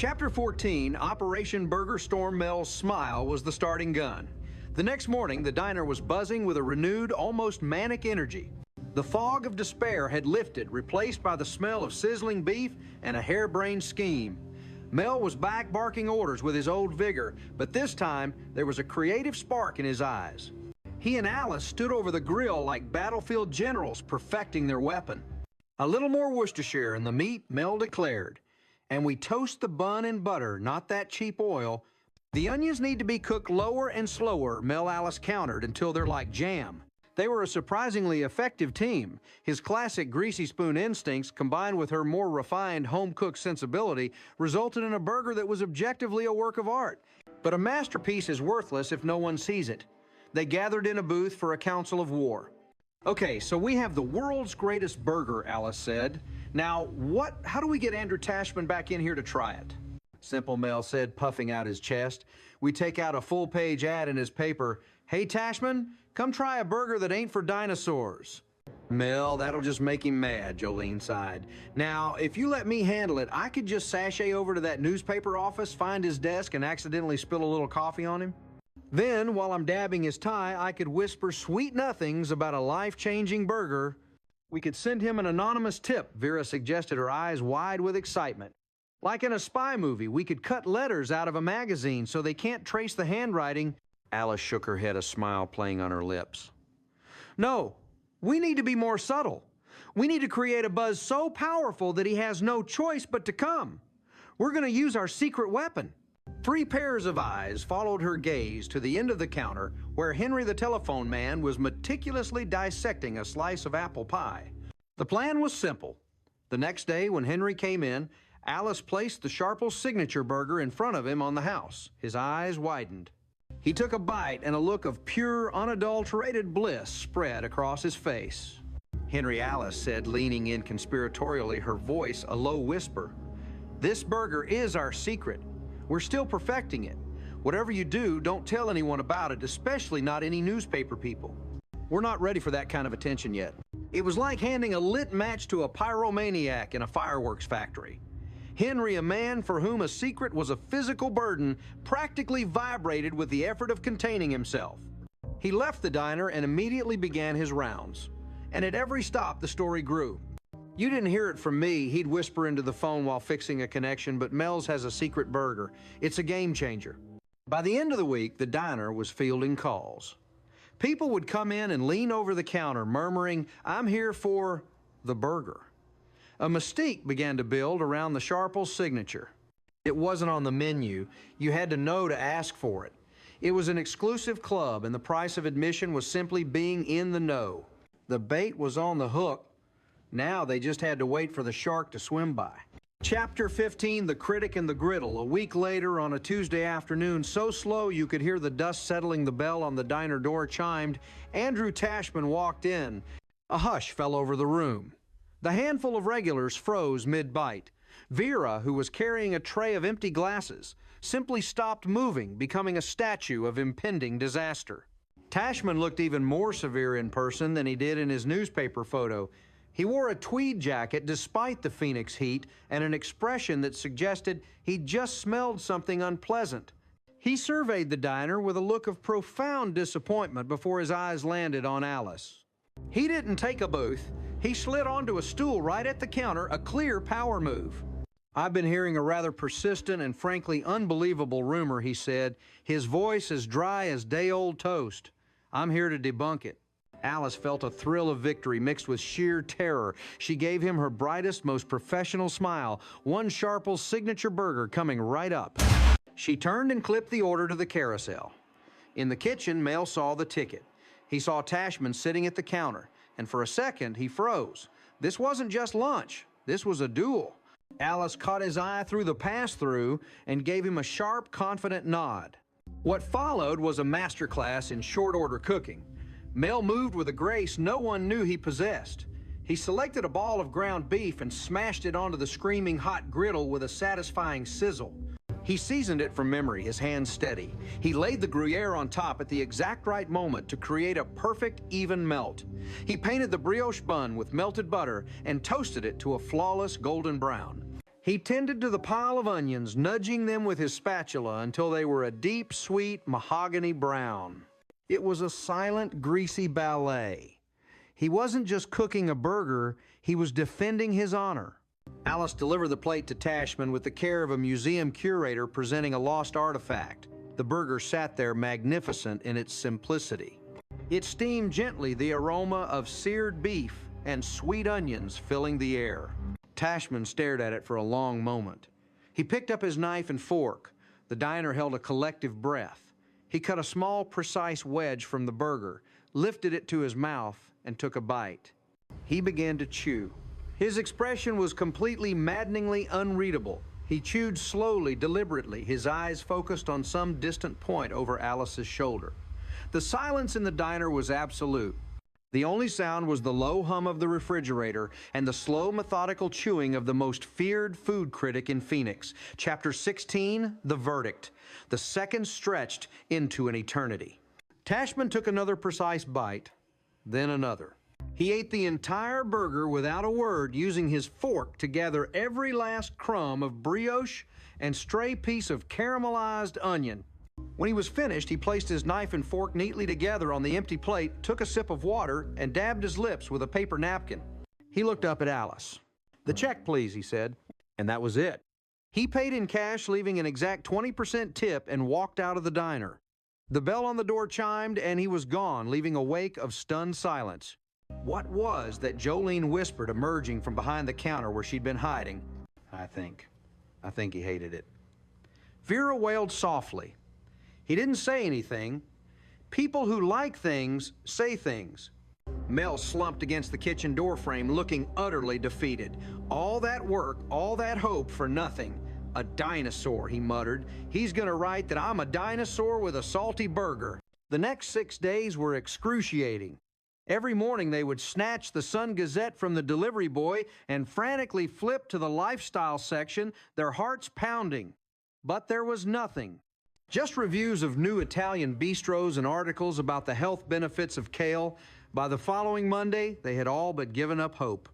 Chapter 14, Operation Burger Storm Mel's smile was the starting gun. The next morning, the diner was buzzing with a renewed, almost manic energy. The fog of despair had lifted, replaced by the smell of sizzling beef and a harebrained scheme. Mel was back barking orders with his old vigor, but this time there was a creative spark in his eyes. He and Alice stood over the grill like battlefield generals perfecting their weapon. A little more Worcestershire in the meat, Mel declared. And we toast the bun in butter, not that cheap oil. The onions need to be cooked lower and slower, Mel Alice countered, until they're like jam. They were a surprisingly effective team. His classic greasy spoon instincts, combined with her more refined home-cooked sensibility, resulted in a burger that was objectively a work of art. But a masterpiece is worthless if no one sees it. They gathered in a booth for a council of war. Okay, so we have the world's greatest burger, Alice said. Now, how do we get Andrew Tashman back in here to try it? Simple, Mel said, puffing out his chest. We take out a full-page ad in his paper. Hey, Tashman, come try a burger that ain't for dinosaurs. Mel, that'll just make him mad, Jolene sighed. Now, if you let me handle it, I could just sashay over to that newspaper office, find his desk, and accidentally spill a little coffee on him. Then, while I'm dabbing his tie, I could whisper sweet nothings about a life-changing burger. We could send him an anonymous tip, Vera suggested, her eyes wide with excitement. Like in a spy movie, we could cut letters out of a magazine so they can't trace the handwriting. Alice shook her head, a smile playing on her lips. No, we need to be more subtle. We need to create a buzz so powerful that he has no choice but to come. We're going to use our secret weapon. 3 pairs of eyes followed her gaze to the end of the counter where Henry the telephone man was meticulously dissecting a slice of apple pie. The plan was simple. The next day when Henry came in, Alice placed the Sharples signature burger in front of him on the house. His eyes widened. He took a bite and a look of pure, unadulterated bliss spread across his face. Henry, Alice said, leaning in conspiratorially, her voice a low whisper. This burger is our secret. We're still perfecting it. Whatever you do, don't tell anyone about it, especially not any newspaper people. We're not ready for that kind of attention yet. It was like handing a lit match to a pyromaniac in a fireworks factory. Henry, a man for whom a secret was a physical burden, practically vibrated with the effort of containing himself. He left the diner and immediately began his rounds. And at every stop, the story grew. You didn't hear it from me, he'd whisper into the phone while fixing a connection, but Mel's has a secret burger. It's a game changer. By the end of the week, the diner was fielding calls. People would come in and lean over the counter, murmuring, I'm here for the burger. A mystique began to build around the Sharples signature. It wasn't on the menu. You had to know to ask for it. It was an exclusive club, and the price of admission was simply being in the know. The bait was on the hook. Now they just had to wait for the shark to swim by. Chapter 15, The Critic and the Griddle. A week later, on a Tuesday afternoon, so slow you could hear the dust settling, the bell on the diner door chimed. Andrew Tashman walked in. A hush fell over the room. The handful of regulars froze mid-bite. Vera, who was carrying a tray of empty glasses, simply stopped moving, becoming a statue of impending disaster. Tashman looked even more severe in person than he did in his newspaper photo. He wore a tweed jacket despite the Phoenix heat and an expression that suggested he'd just smelled something unpleasant. He surveyed the diner with a look of profound disappointment before his eyes landed on Alice. He didn't take a booth. He slid onto a stool right at the counter, a clear power move. I've been hearing a rather persistent and frankly unbelievable rumor, he said, his voice as dry as day-old toast. I'm here to debunk it. Alice felt a thrill of victory mixed with sheer terror. She gave him her brightest, most professional smile, one Sharples signature burger coming right up. She turned and clipped the order to the carousel. In the kitchen, Mel saw the ticket. He saw Tashman sitting at the counter, and for a second, he froze. This wasn't just lunch. This was a duel. Alice caught his eye through the pass-through and gave him a sharp, confident nod. What followed was a masterclass in short-order cooking. Mel moved with a grace no one knew he possessed. He selected a ball of ground beef and smashed it onto the screaming hot griddle with a satisfying sizzle. He seasoned it from memory, his hands steady. He laid the Gruyere on top at the exact right moment to create a perfect, even melt. He painted the brioche bun with melted butter and toasted it to a flawless golden brown. He tended to the pile of onions, nudging them with his spatula until they were a deep, sweet mahogany brown. It was a silent, greasy ballet. He wasn't just cooking a burger, he was defending his honor. Alice delivered the plate to Tashman with the care of a museum curator presenting a lost artifact. The burger sat there magnificent in its simplicity. It steamed gently, the aroma of seared beef and sweet onions filling the air. Tashman stared at it for a long moment. He picked up his knife and fork. The diner held a collective breath. He cut a small, precise wedge from the burger, lifted it to his mouth, and took a bite. He began to chew. His expression was completely maddeningly unreadable. He chewed slowly, deliberately, his eyes focused on some distant point over Alice's shoulder. The silence in the diner was absolute. The only sound was the low hum of the refrigerator and the slow, methodical chewing of the most feared food critic in Phoenix. Chapter 16, The Verdict. The seconds stretched into an eternity. Tashman took another precise bite, then another. He ate the entire burger without a word, using his fork to gather every last crumb of brioche and stray piece of caramelized onion. When he was finished, he placed his knife and fork neatly together on the empty plate, took a sip of water, and dabbed his lips with a paper napkin. He looked up at Alice. "The check, please," he said. And that was it. He paid in cash, leaving an exact 20% tip, and walked out of the diner. The bell on the door chimed, and he was gone, leaving a wake of stunned silence. What was that Jolene whispered, emerging from behind the counter where she'd been hiding? I think he hated it. Vera wailed softly. He didn't say anything. People who like things say things. Mel slumped against the kitchen doorframe, looking utterly defeated. All that work, all that hope for nothing. A dinosaur, he muttered. He's gonna write that I'm a dinosaur with a salty burger. The next 6 days were excruciating. Every morning they would snatch the Sun-Gazette from the delivery boy and frantically flip to the lifestyle section, their hearts pounding. But there was nothing. Just reviews of new Italian bistros and articles about the health benefits of kale. By the following Monday, they had all but given up hope.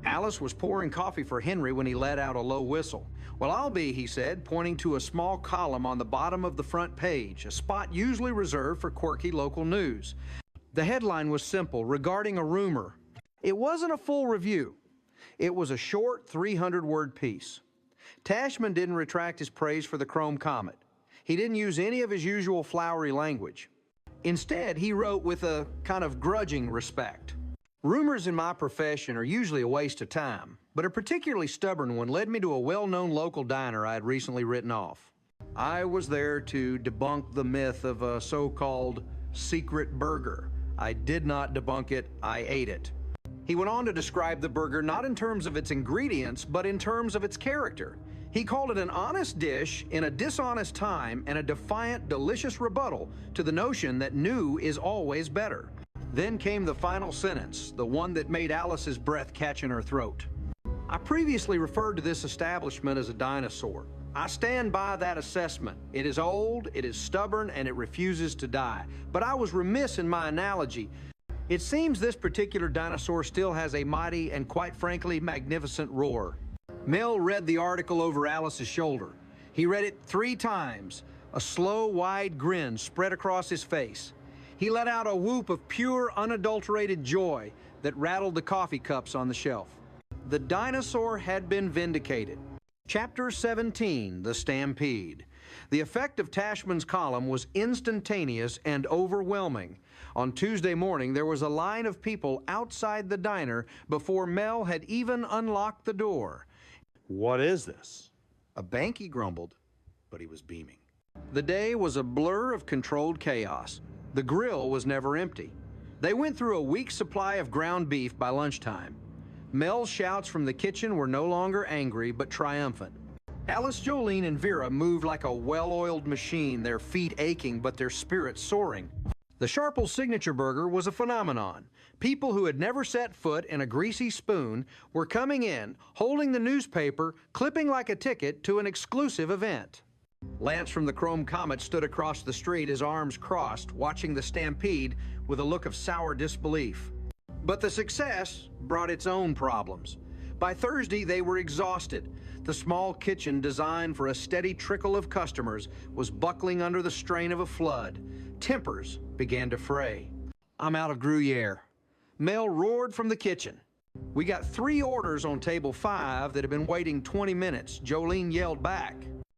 Alice was pouring coffee for Henry when he let out a low whistle. "Well, I'll be," he said, pointing to a small column on the bottom of the front page, a spot usually reserved for quirky local news. The headline was simple, regarding a rumor. It wasn't a full review. It was a short 300-word piece. Tashman didn't retract his praise for the Chrome Comet. He didn't use any of his usual flowery language. Instead, he wrote with a kind of grudging respect. "Rumors in my profession are usually a waste of time, but a particularly stubborn one led me to a well-known local diner I had recently written off. I was there to debunk the myth of a so-called secret burger. I did not debunk it, I ate it." He went on to describe the burger not in terms of its ingredients, but in terms of its character. He called it an honest dish in a dishonest time and a defiant, delicious rebuttal to the notion that new is always better. Then came the final sentence, the one that made Alice's breath catch in her throat. "I previously referred to this establishment as a dinosaur. I stand by that assessment. It is old, it is stubborn, and it refuses to die. But I was remiss in my analogy. It seems this particular dinosaur still has a mighty and, quite frankly, magnificent roar." Mel read the article over Alice's shoulder. He read it 3 times. A slow, wide grin spread across his face. He let out a whoop of pure, unadulterated joy that rattled the coffee cups on the shelf. The dinosaur had been vindicated. Chapter 17, The Stampede. The effect of Tashman's column was instantaneous and overwhelming. On Tuesday morning, there was a line of people outside the diner before Mel had even unlocked the door. "What is this?" A bank, he grumbled, but he was beaming. The day was a blur of controlled chaos. The grill was never empty. They went through a week's supply of ground beef by lunchtime. Mel's shouts from the kitchen were no longer angry, but triumphant. Alice, Jolene, and Vera moved like a well-oiled machine, their feet aching, but their spirits soaring. The Sharples signature burger was a phenomenon. People who had never set foot in a greasy spoon were coming in, holding the newspaper, clipping like a ticket to an exclusive event. Lance from the Chrome Comet stood across the street, his arms crossed, watching the stampede with a look of sour disbelief. But the success brought its own problems. By Thursday, they were exhausted. The small kitchen, designed for a steady trickle of customers, was buckling under the strain of a flood. Tempers began to fray. "I'm out of Gruyere." Mel roared from the kitchen. "We got 3 orders on table 5 that have been waiting 20 minutes. Jolene yelled back.